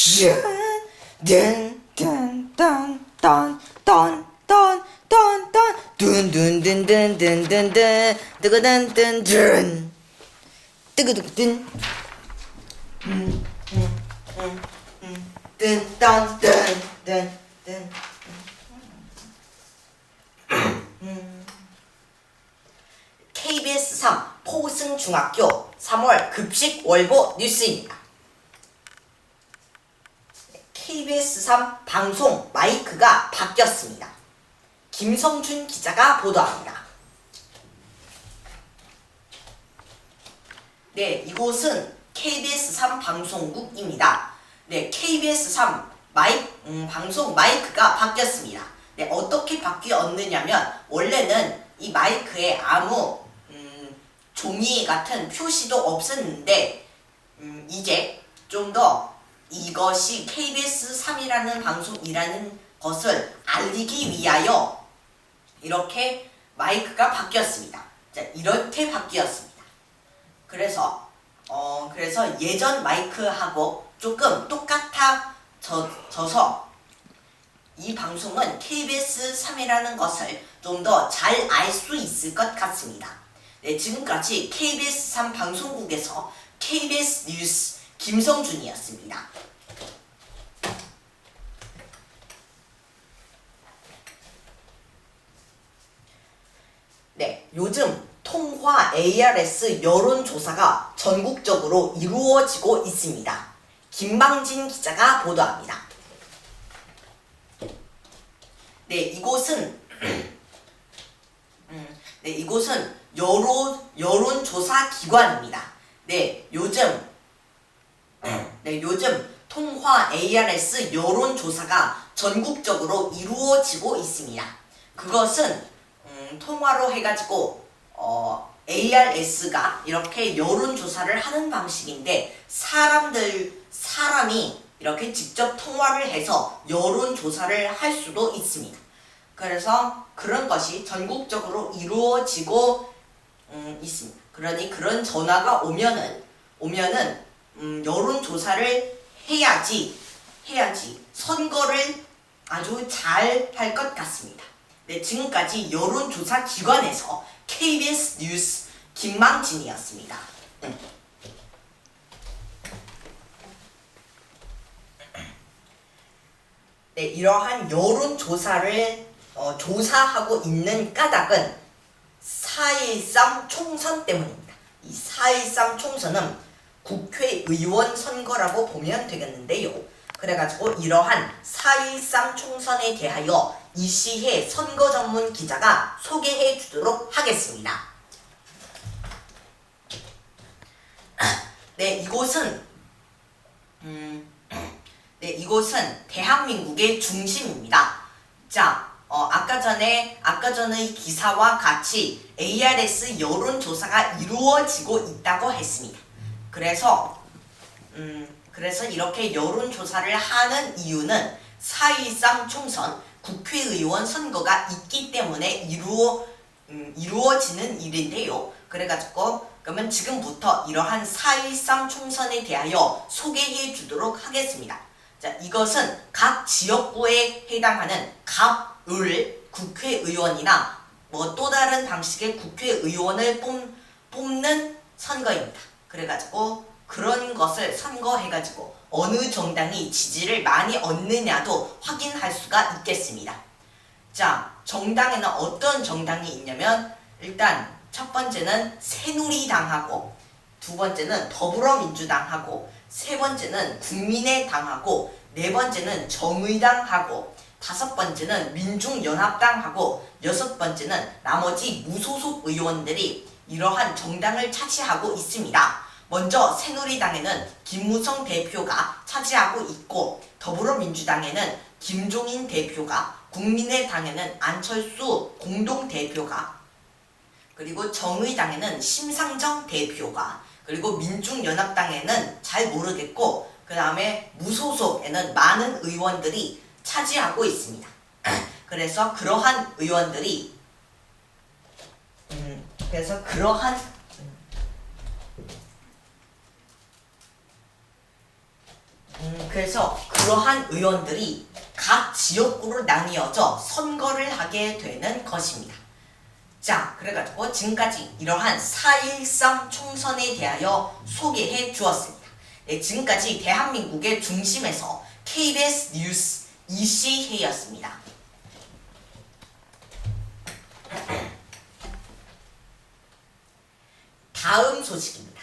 둔둔둔둔둔둔둔둔 뜨거든둔둔 뜨거든둔 뜬딴뜬뜬뜬 KBS 3 포승중학교 3월 급식 월보 뉴스입니다. KBS 3 방송 마이크가 바뀌었습니다. 김성준 기자가 보도합니다. 네, 이곳은 KBS 3 방송국입니다. 네, KBS 3 방송 마이크가 바뀌었습니다. 네, 어떻게 바뀌었느냐면 원래는 이 마이크에 아무 종이 같은 표시도 없었는데 이제 좀 더 이것이 KBS 3이라는 방송이라는 것을 알리기 위하여 이렇게 마이크가 바뀌었습니다. 자, 이렇게 바뀌었습니다. 그래서 예전 마이크하고 조금 똑같아져서 이 방송은 KBS 3이라는 것을 좀 더 잘 알 수 있을 것 같습니다. 네, 지금까지 KBS 3 방송국에서 KBS 뉴스 김성준이었습니다. 네, 요즘 통화 ARS 여론조사가 전국적으로 이루어지고 있습니다. 김방진 기자가 보도합니다. 네, 이곳은 여론조사 기관입니다. 요즘 통화 ARS 여론조사가 전국적으로 이루어지고 있습니다. 그것은 통화로 해가지고 ARS가 이렇게 여론조사를 하는 방식인데 사람이 이렇게 직접 통화를 해서 여론조사를 할 수도 있습니다. 그래서 그런 것이 전국적으로 이루어지고 있습니다. 그러니 그런 전화가 오면은 여론조사를 해야지 선거를 아주 잘 할 것 같습니다. 네, 지금까지 여론조사 기관에서 KBS 뉴스 김망진이었습니다. 네, 이러한 여론조사를 조사하고 있는 까닭은 4.13 총선 때문입니다. 이 4.13 총선은 국회의원 선거라고 보면 되겠는데요. 그래가지고 이러한 4.13 총선에 대하여 이시혜 선거 전문 기자가 소개해 주도록 하겠습니다. 네, 이곳은 대한민국의 중심입니다. 자, 아까 전에 이 기사와 같이 ARS 여론조사가 이루어지고 있다고 했습니다. 그래서 이렇게 여론조사를 하는 이유는 4.13 총선 국회의원 선거가 있기 때문에 이루어지는 일인데요. 그러면 지금부터 이러한 4.13 총선에 대하여 소개해 주도록 하겠습니다. 자, 이것은 각 지역구에 해당하는 갑을 국회의원이나 또 다른 방식의 국회의원을 뽑는 선거입니다. 그런 것을 선거해가지고 어느 정당이 지지를 많이 얻느냐도 확인할 수가 있겠습니다. 자, 정당에는 어떤 정당이 있냐면 일단 첫 번째는 새누리당하고 두 번째는 더불어민주당하고 세 번째는 국민의당하고 네 번째는 정의당하고 다섯 번째는 민중연합당하고 여섯 번째는 나머지 무소속 의원들이 이러한 정당을 차지하고 있습니다. 먼저 새누리당에는 김무성 대표가 차지하고 있고 더불어민주당에는 김종인 대표가, 국민의당에는 안철수 공동대표가, 그리고 정의당에는 심상정 대표가, 그리고 민중연합당에는 잘 모르겠고 그 다음에 무소속에는 많은 의원들이 차지하고 있습니다. 그래서 그러한 의원들이 그래서 그러한 의원들이 각 지역구로 나뉘어져 선거를 하게 되는 것입니다. 자, 그래가지고 지금까지 이러한 4.13 총선에 대하여 소개해 주었습니다. 네, 지금까지 대한민국의 중심에서 KBS 뉴스 이시혜였습니다. 다음 소식입니다.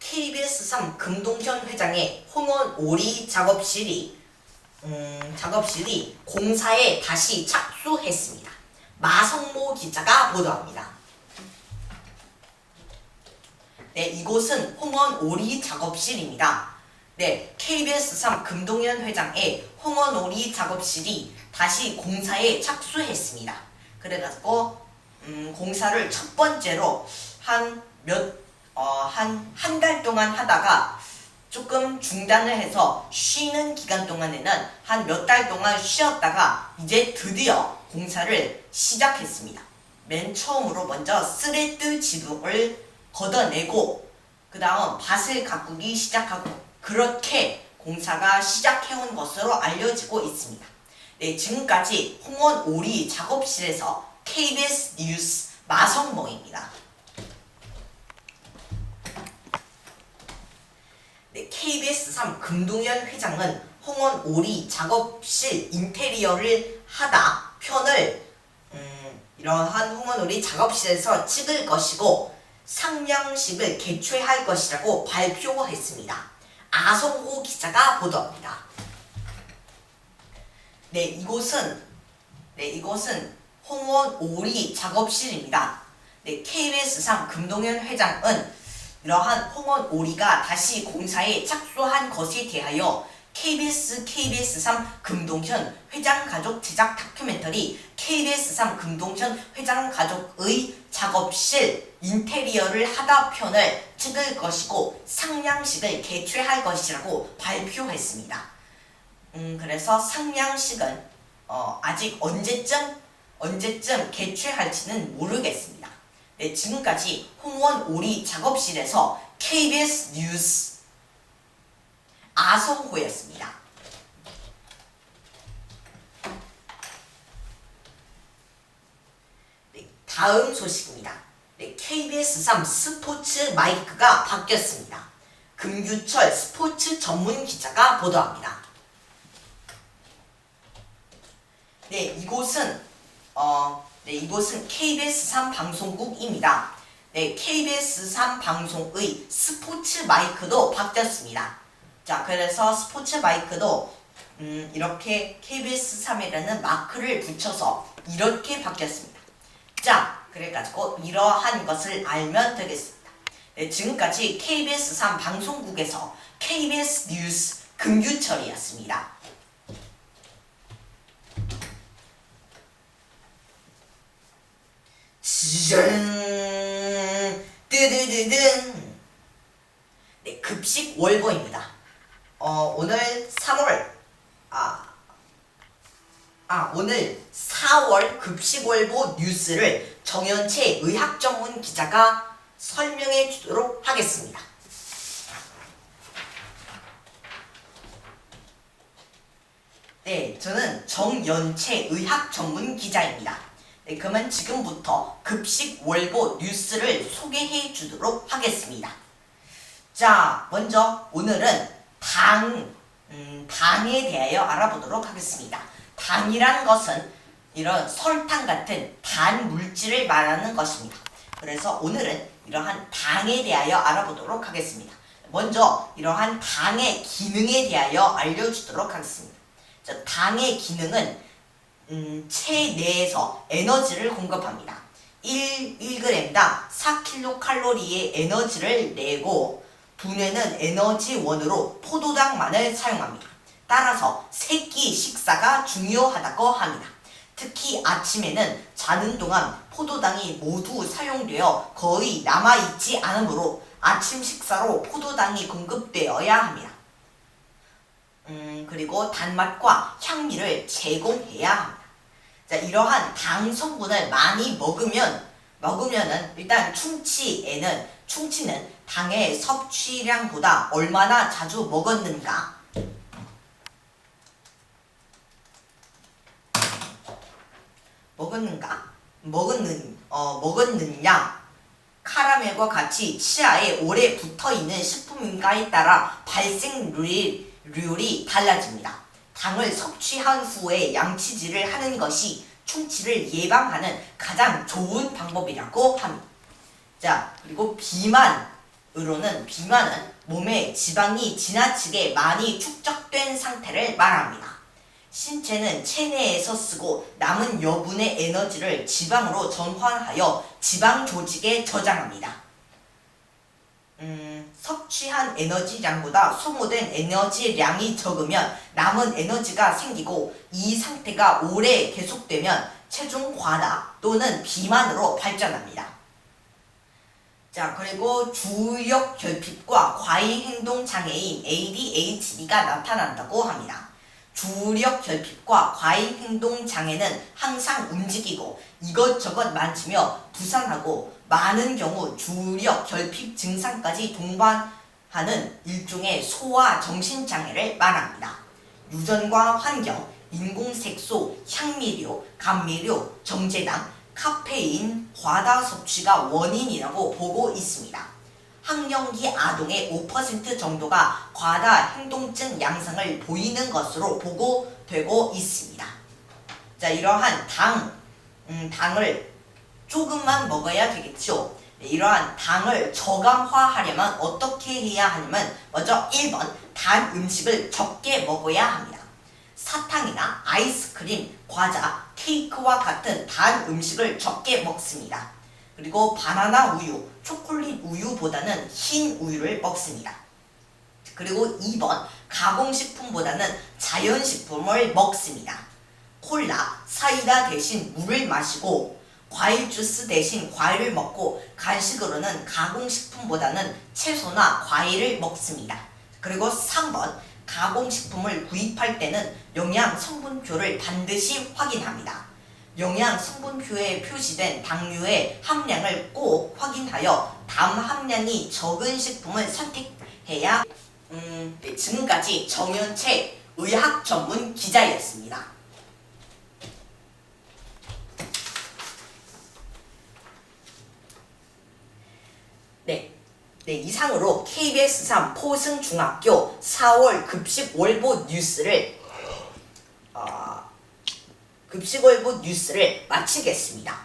KBS3 금동현 회장의 홍원오리 작업실이 공사에 다시 착수했습니다. 마성모 기자가 보도합니다. 네, 이곳은 홍원오리 작업실입니다. 네, KBS3 금동현 회장의 홍원오리 작업실이 다시 공사에 착수했습니다. 그래가지고 공사를 첫 번째로 한 달 동안 하다가 조금 중단을 해서 쉬는 기간 동안에는 한 몇 달 동안 쉬었다가 이제 드디어 공사를 시작했습니다. 맨 처음으로 먼저 스레드 지붕을 걷어내고 그 다음 밭을 가꾸기 시작하고 그렇게 공사가 시작해온 것으로 알려지고 있습니다. 네, 지금까지 홍원오리 작업실에서 KBS 뉴스 마성모입니다. 네, KBS3 금동현 회장은 홍원오리 작업실 인테리어를 하다 편을 이러한 홍원오리 작업실에서 찍을 것이고 상냥식을 개최할 것이라고 발표했습니다. 아성호 기자가 보도합니다. 네, 이곳은 홍원오리 작업실입니다. 네, KBS3 금동현 회장은 이러한 홍원오리가 다시 공사에 착수한 것에 대하여 KBS3 금동현 회장 가족 제작 다큐멘터리 KBS3 금동현 회장 가족의 작업실 인테리어를 하다 편을 찍을 것이고 상냥식을 개최할 것이라고 발표했습니다. 그래서 상냥식은 아직 언제쯤 개최할지는 모르겠습니다. 네, 지금까지 홍원오리 작업실에서 KBS 뉴스 아성호였습니다. 네, 다음 소식입니다. 네, KBS3 스포츠 마이크가 바뀌었습니다. 금규철 스포츠 전문 기자가 보도합니다. 네, 이곳은 KBS3 방송국입니다. 네, KBS3 방송의 스포츠 마이크도 바뀌었습니다. 자, 그래서 스포츠 마이크도 이렇게 KBS3이라는 마크를 붙여서 이렇게 바뀌었습니다. 자, 그래가지고 이러한 것을 알면 되겠습니다. 네, 지금까지 KBS3 방송국에서 KBS 뉴스 금규철이었습니다. 짠! 뜨드드든! 네, 급식 월보입니다. 오늘 4월 급식 월보 뉴스를 정연채 의학 전문 기자가 설명해 주도록 하겠습니다. 네, 저는 정연채 의학 전문 기자입니다. 네, 그러면 지금부터 급식 월보 뉴스를 소개해 주도록 하겠습니다. 자, 먼저 오늘은 당에 대하여 알아보도록 하겠습니다. 당이란 것은 이런 설탕 같은 단 물질을 말하는 것입니다. 그래서 오늘은 이러한 당에 대하여 알아보도록 하겠습니다. 먼저 이러한 당의 기능에 대하여 알려주도록 하겠습니다. 자, 당의 기능은 체내에서 에너지를 공급합니다. 1g당 4kcal의 에너지를 내고 두뇌는 에너지원으로 포도당만을 사용합니다. 따라서 새끼 식사가 중요하다고 합니다. 특히 아침에는 자는 동안 포도당이 모두 사용되어 거의 남아있지 않으므로 아침 식사로 포도당이 공급되어야 합니다. 그리고 단맛과 향미를 제공해야 합니다. 자, 이러한 당 성분을 많이 먹으면은 일단 충치는 당의 섭취량보다 얼마나 자주 먹었는가? 먹었느냐? 카라멜과 같이 치아에 오래 붙어있는 식품인가에 따라 발생률이 달라집니다. 당을 섭취한 후에 양치질을 하는 것이 충치를 예방하는 가장 좋은 방법이라고 합니다. 자, 그리고 비만은 몸에 지방이 지나치게 많이 축적된 상태를 말합니다. 신체는 체내에서 쓰고 남은 여분의 에너지를 지방으로 전환하여 지방 조직에 저장합니다. 섭취한 에너지량보다 소모된 에너지량이 적으면 남은 에너지가 생기고 이 상태가 오래 계속되면 체중 과다 또는 비만으로 발전합니다. 자, 그리고 주력 결핍과 과잉 행동 장애인 ADHD가 나타난다고 합니다. 주력 결핍과 과잉 행동 장애는 항상 움직이고 이것저것 만지며 부산하고 많은 경우 주력 결핍 증상까지 동반하는 일종의 소아 정신 장애를 말합니다. 유전과 환경, 인공색소, 향미료, 감미료, 정제당, 카페인, 과다 섭취가 원인이라고 보고 있습니다. 학령기 아동의 5% 정도가 과다 행동증 양상을 보이는 것으로 보고되고 있습니다. 자, 이러한 당을 조금만 먹어야 되겠죠. 이러한 당을 저감화하려면 어떻게 해야 하냐면 먼저 1번 단 음식을 적게 먹어야 합니다. 사탕이나 아이스크림, 과자, 케이크와 같은 단 음식을 적게 먹습니다. 그리고 바나나 우유, 초콜릿 우유보다는 흰 우유를 먹습니다. 그리고 2번 가공식품보다는 자연식품을 먹습니다. 콜라, 사이다 대신 물을 마시고 과일 주스 대신 과일을 먹고 간식으로는 가공식품보다는 채소나 과일을 먹습니다. 그리고 3번 가공식품을 구입할 때는 영양 성분표를 반드시 확인합니다. 영양 성분표에 표시된 당류의 함량을 꼭 확인하여 담 함량이 적은 식품을 선택해야 네, 지금까지 정연채 의학 전문 기자였습니다. 네, 이상으로 KBS 3 포승중학교 4월 급식월보 뉴스를 마치겠습니다.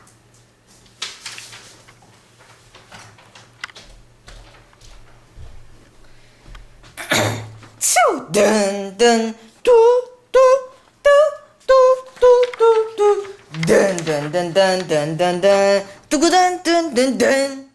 든든 뚜뚜뚜뚜뚜뚜 든든든든든든 뚜구든든든든